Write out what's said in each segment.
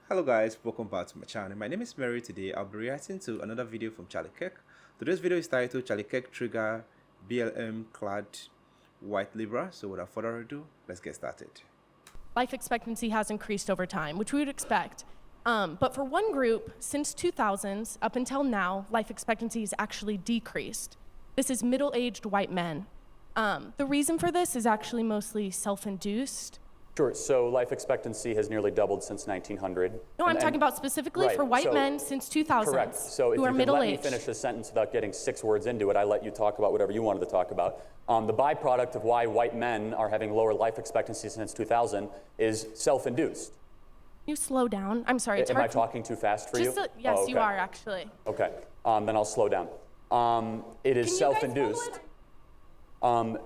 Hello guys, welcome back to my channel. My name is Mary. Today I'll be reacting to another video from Kirk. Today's video is titled Kirk Trigger BLM Clad White Libra. So without further ado, let's get started. Life expectancy has increased over time, which we would expect. But for one group, since 2000s up until now, life expectancy has actually decreased. This is middle-aged white men. The reason for this is actually mostly self-induced. Sure, so life expectancy has nearly doubled since 1900. No, I'm talking about specifically for white men since 2000 correct. So if who are you could middle-aged. let me finish the sentence without getting 6 words into it, I let you talk about whatever you wanted to talk about. The byproduct of why white men are having lower life expectancy since 2000 is self-induced. You slow down. I'm sorry, it's Am hard I talking too fast for you? Yes, okay. you are actually. Okay, then I'll slow down. It is self-induced,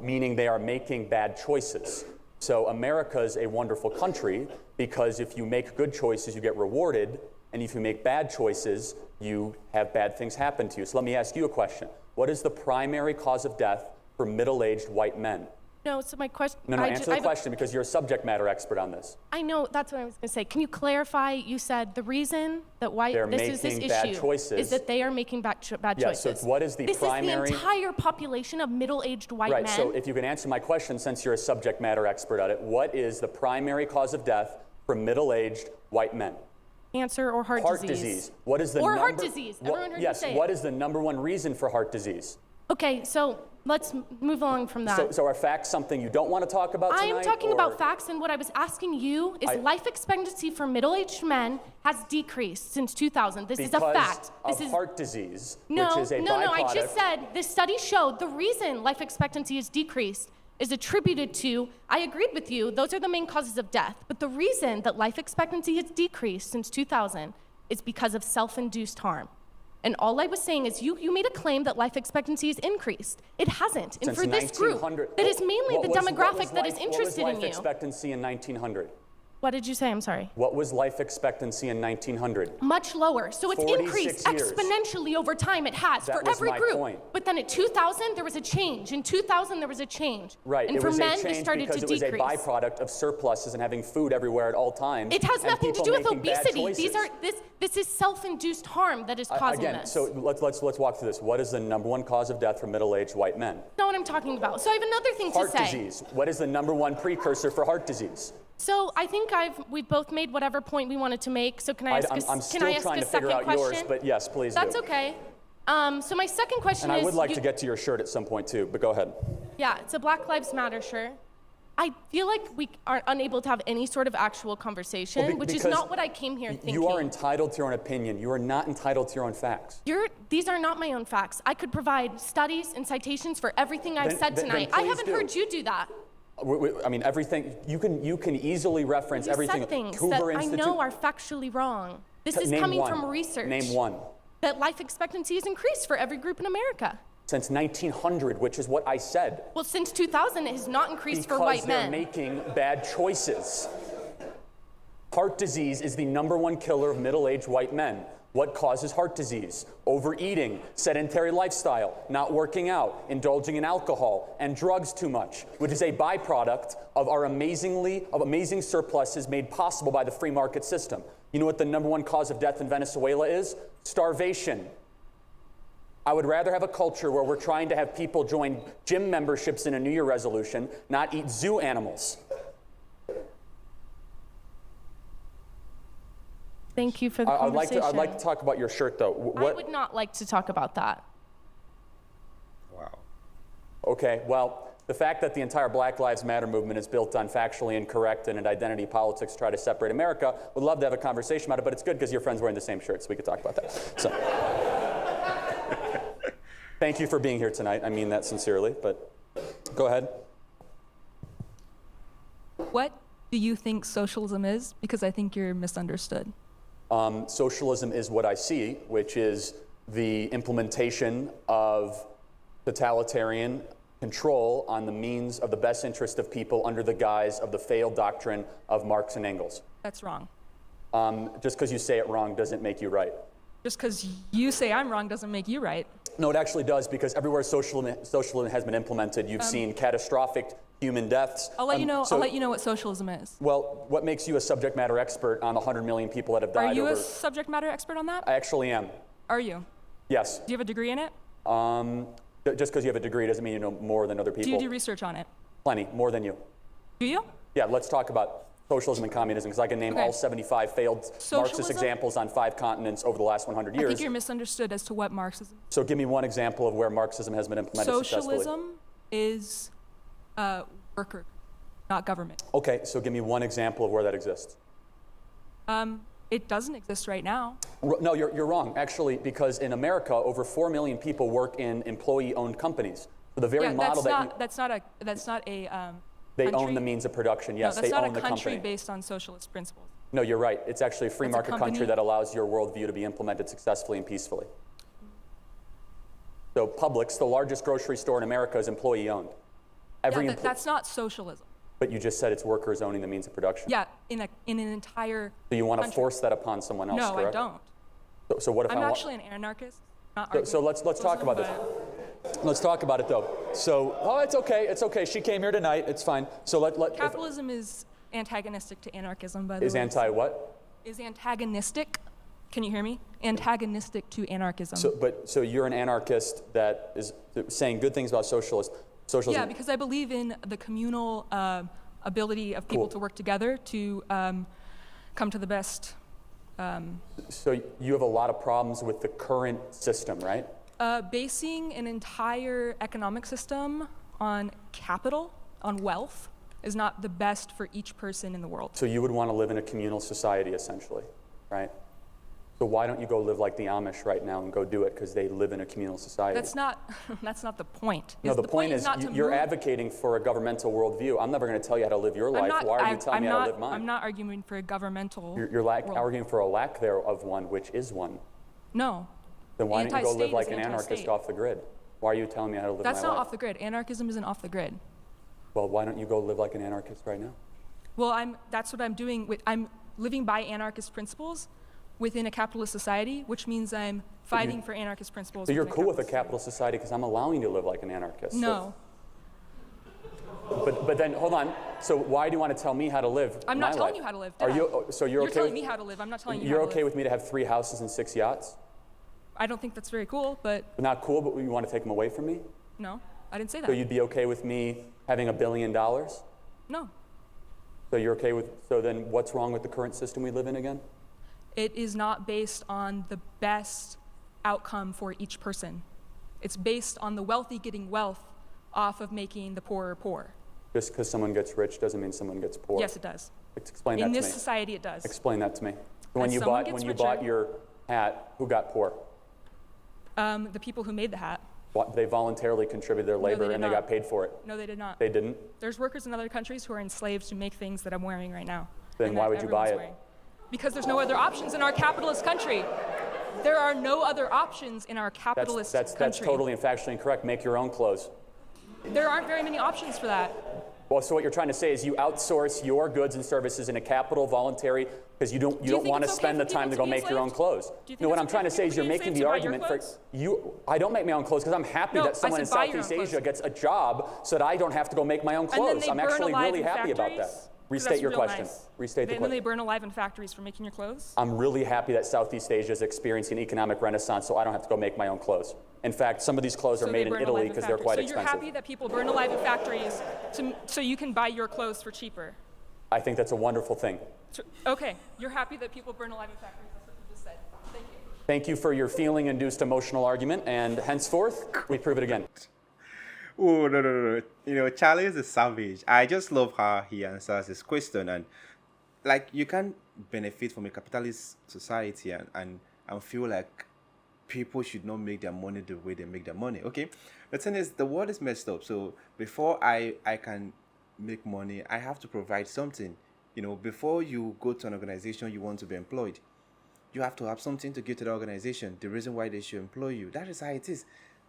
meaning they are making bad choices. So America is a wonderful country because if you make good choices, you get rewarded, and if you make bad choices, you have bad things happen to you. So let me ask you a question. What is the primary cause of death for middle-aged white men? No, so my question... No, answer the question because you're a subject matter expert on this. I know, that's what I was going to say. Can you clarify? You said the reason that this issue is that they are making bad choices. Yes, so what is the primary... This is the entire population of middle-aged white men. Right, so if you can answer my question, since you're a subject matter expert at it, what is the primary cause of death for middle-aged white men? Cancer or heart disease. Heart disease. What is the or heart disease. Everyone heard you say what is the #1 reason for heart disease? Okay, so let's move along from that. So are facts something you don't want to talk about tonight? I am talking about facts, and what I was asking you is life expectancy for middle-aged men has decreased since 2000. This is a fact. This is heart disease, no, which is a byproduct. No, I just said this study showed the reason life expectancy is decreased is attributed to, I agreed with you, those are the main causes of death, but the reason that life expectancy has decreased since 2000 is because of self-induced harm. And all I was saying is you made a claim that life expectancy has increased. It hasn't. And for this group, that is mainly the demographic that is interested in you. What was life expectancy in 1900? What did you say? I'm sorry. What was life expectancy in 1900? Much lower. So it's increased exponentially over time. It has for every group. Point. But then in 2000, there was a change. In 2000, there was a change. Right. And for men, it started to decrease. It was a byproduct of surpluses and having food everywhere at all times. It has nothing to do with obesity. This is self-induced harm that is causing this. So let's walk through this. What is the #1 cause of death for middle-aged white men? That's not what I'm talking about. So I have another thing to say. Heart disease. What is the #1 precursor for heart disease? So I think we've both made whatever point we wanted to make. So can I ask I'm still trying to figure out yours, but yes, please do. That's okay. So my second question is... And I would like to get to your shirt at some point too, but go ahead. Yeah, it's a Black Lives Matter shirt. I feel like we are unable to have any sort of actual conversation, which is not what I came here thinking. You are entitled to your own opinion. You are not entitled to your own facts. These are not my own facts. I could provide studies and citations for everything I've said tonight. I haven't heard you do that. I mean, everything, you can easily reference everything. You said things that I know are factually wrong. This is coming from research. Name one. That life expectancy has increased for every group in America. Since 1900, which is what I said. Well, since 2000, it has not increased for white men. Because they're making bad choices. Heart disease is the #1 killer of middle-aged white men. What causes heart disease? Overeating, sedentary lifestyle, not working out, indulging in alcohol, and drugs too much, which is a byproduct of our amazing surpluses made possible by the free market system. You know what the #1 cause of death in Venezuela is? Starvation. I would rather have a culture where we're trying to have people join gym memberships in a New Year resolution, not eat zoo animals. Thank you for the conversation. I'd like to talk about your shirt, though. I would not like to talk about that. Wow. Okay, well, the fact that the entire Black Lives Matter movement is built on factually incorrect and identity politics try to separate America, would love to have a conversation about it, but it's good because your friend's wearing the same shirt, so we could talk about that. So, thank you for being here tonight. I mean that sincerely, but go ahead. What do you think socialism is? Because I think you're misunderstood. Socialism is what I see, which is the implementation of totalitarian control on the means of the best interest of people under the guise of the failed doctrine of Marx and Engels. That's wrong. Just because you say it wrong doesn't make you right. Just because you say I'm wrong doesn't make you right. No, it actually does, because everywhere socialism has been implemented, you've seen catastrophic human deaths. I'll let you know. So- I'll let you know what socialism is. Well, what makes you a subject matter expert on the 100 million people that have died Are you over? a subject matter expert on that? I actually am. Are you? Yes. Do you have a degree in it? Just because you have a degree doesn't mean you know more than other people. Do you do research on it? Plenty, more than you. Do you? Yeah, let's talk about socialism and communism, because I can name Okay. all 75 failed Marxist Socialism? examples on 5 continents over the last 100 I years. think you're misunderstood as to what Marxism. So give me one example of where Marxism has been implemented successfully. Socialism is worker, not government. Okay, so give me one example of where that exists. It doesn't exist right now. No, you're wrong, actually, because in America, over 4 million people work in employee-owned companies. So the very Yeah, model that's not a they country. own the means of production. Yes, no, they that's own not the a country company. based on socialist principles. No, you're right. It's actually a free That's a market country company. that allows your worldview to be implemented successfully and peacefully. So Publix, the largest grocery store in America, is employee-owned. Yeah, that's not socialism. But you just said it's workers owning the means of production. Yeah, in an entire. So you want to country. force that upon someone else, No, correct? I don't. So what if I'm I want... actually an anarchist. Not So let's talk about this. Let's talk about it, though. So, it's okay. It's okay. She came here tonight. It's fine. So Capitalism is antagonistic to anarchism, by the way. is anti what? Is antagonistic. Can you hear me? Antagonistic to anarchism. So you're an anarchist that is saying good things about socialism. Yeah, because I believe in the communal ability of people Cool. to work together to come to the best. So you have a lot of problems with the current system, right? Basing an entire economic system on capital, on wealth, is not the best for each person in the world. So you would want to live in a communal society, essentially, right? So why don't you go live like the Amish right now and go do it, because they live in a communal society? That's not the point. No, the point is not to you're move. advocating for a governmental worldview. I'm never going to tell you how to live your life. Why are you telling me how to live mine? I'm not arguing for a governmental You're world. arguing for a lack there of one, which is one. No. Then why don't you go live Anti-state like is an anarchist anti-state. off the grid? Why are you telling me how to live That's my not life? off the grid. Anarchism isn't off the grid. Well, why don't you go live like an anarchist right now? Well, that's what I'm doing. I'm living by anarchist principles within a capitalist society, which means I'm fighting for anarchist principles. So you're within cool with a capitalist capitalist society because I'm allowing you to live like an anarchist. society. No. But then, hold on. So why do you want to tell me how to live I'm my not telling life? you how to live. Are Dad. you, so you're okay telling with, me how to live. I'm not telling you You're how to okay live. with me to have 3 houses and 6 yachts? I don't think that's very cool, but Not cool, but you want to take them away from me? no, I didn't say that. So you'd be okay with me having $1 billion? So No. you're okay with, so then what's wrong with the current system we live in again? It is not based on the best outcome for each person. It's based on the wealthy getting wealth off of making the poorer poor. Just because someone gets rich doesn't mean someone gets poor. Yes, it does. Explain that In to this me. society, it does. Explain that to me. When As you someone bought gets bought richer- your hat, who got poor? The people who made the hat. They voluntarily contributed their labor did and they not. got paid for it. No, they did not. They didn't? There's workers in other countries who are enslaved to make things that I'm wearing right now. Then and why that would you buy everyone's it? wearing. Because there's no other options in our capitalist country. There are no other options in our capitalist That's country. totally and factually incorrect. Make your own clothes. There aren't very many options for that. Well, so what you're trying to say is you outsource your goods and services in a capital voluntary because you don't think want to it's okay spend for the time people to go to be make your own enslaved? clothes. Do you think No, what it's I'm trying to okay say for is you're people to be making the enslaved to buy your argument for clothes? you. I don't make my own clothes because I'm happy No, that someone I in said buy your own Southeast Asia clothes. gets a job so that I don't have to go make my own And then clothes. they I'm burn actually alive really in happy about factories? that. 'Cause Restate that's your real question. nice. Restate the And then question. they burn alive in factories for making your clothes? I'm really happy that Southeast Asia is experiencing an economic renaissance so I don't have to go make my own clothes. In fact, some of these clothes are So made they in burn Italy alive in because they're factories. quite So expensive. you're happy that people burn alive in factories so you can buy your clothes for cheaper? I think that's a wonderful thing. Okay, you're happy that people burn alive in factories. That's what you just said. Thank you. Thank you for your feeling-induced emotional argument, and henceforth, we prove it again. Oh, no. You know, Charlie is a savage. I just love how he answers this question. And, like, you can benefit from a capitalist society and feel like people should not make their money the way they make their money. Okay? The thing is, the world is messed up. So, before I can make money, I have to provide something. You know, before you go to an organization you want to be employed, you have to have something to give to the organization. The reason why they should employ you. That is how it is.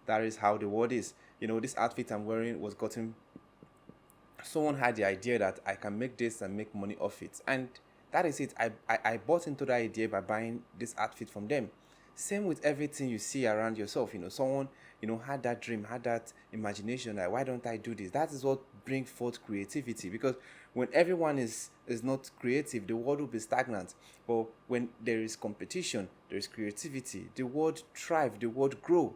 That is how the world is. You know, this outfit I'm wearing was gotten. Someone had the idea that I can make this and make money off it. And that is it. I bought into that idea by buying this outfit from them. Same with everything you see around yourself. You know, someone, you know, had that dream, had that imagination. Like, why don't I do this? That is what bring forth creativity, because when everyone is not creative, the world will be stagnant. But when there is competition, there is creativity, the world thrive, the world grow.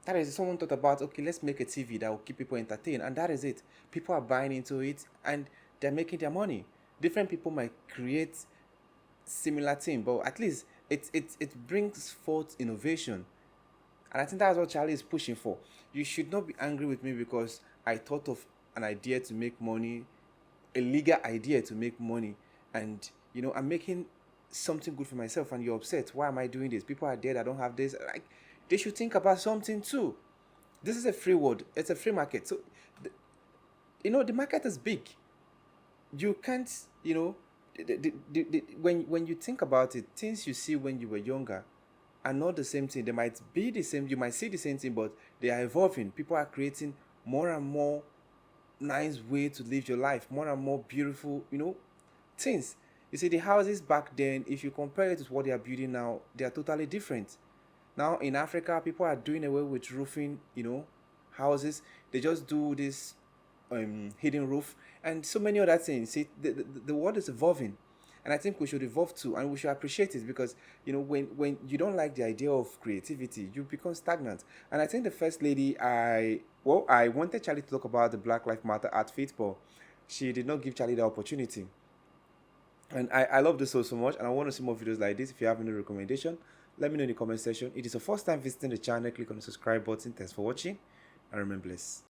That is, someone thought about, okay, let's make a TV that will keep people entertained, and that is it. People are buying into it, and they're making their money. Different people might create similar thing, but at least it brings forth innovation. And I think that's what Charlie is pushing for. You should not be angry with me because I thought of an idea to make money, a legal idea to make money, and I'm making something good for myself, and you're upset. Why am I doing this? People are dead. I don't have this. Like, they should think about something too. This is a free world. It's a free market. So, the market is big. You can't, when you think about it, things you see when you were younger are not the same thing. They might be the same. You might see the same thing, but they are evolving. People are creating more and more nice way to live your life, more and more beautiful, things. You see, the houses back then, if you compare it to what they are building now, they are totally different. Now in Africa, people are doing away with roofing, houses. They just do this hidden roof and so many other things. See, the world is evolving, and I think we should evolve too, and we should appreciate it, because when you don't like the idea of creativity, you become stagnant. And I think the first lady, I wanted Charlie to talk about the Black Lives Matter outfit, but she did not give Charlie the opportunity. And I love this so much, and I want to see more videos like this. If you have any recommendation, let me know in the comment section. It is your first time visiting the channel, click on the subscribe button. Thanks for watching, and remain blessed.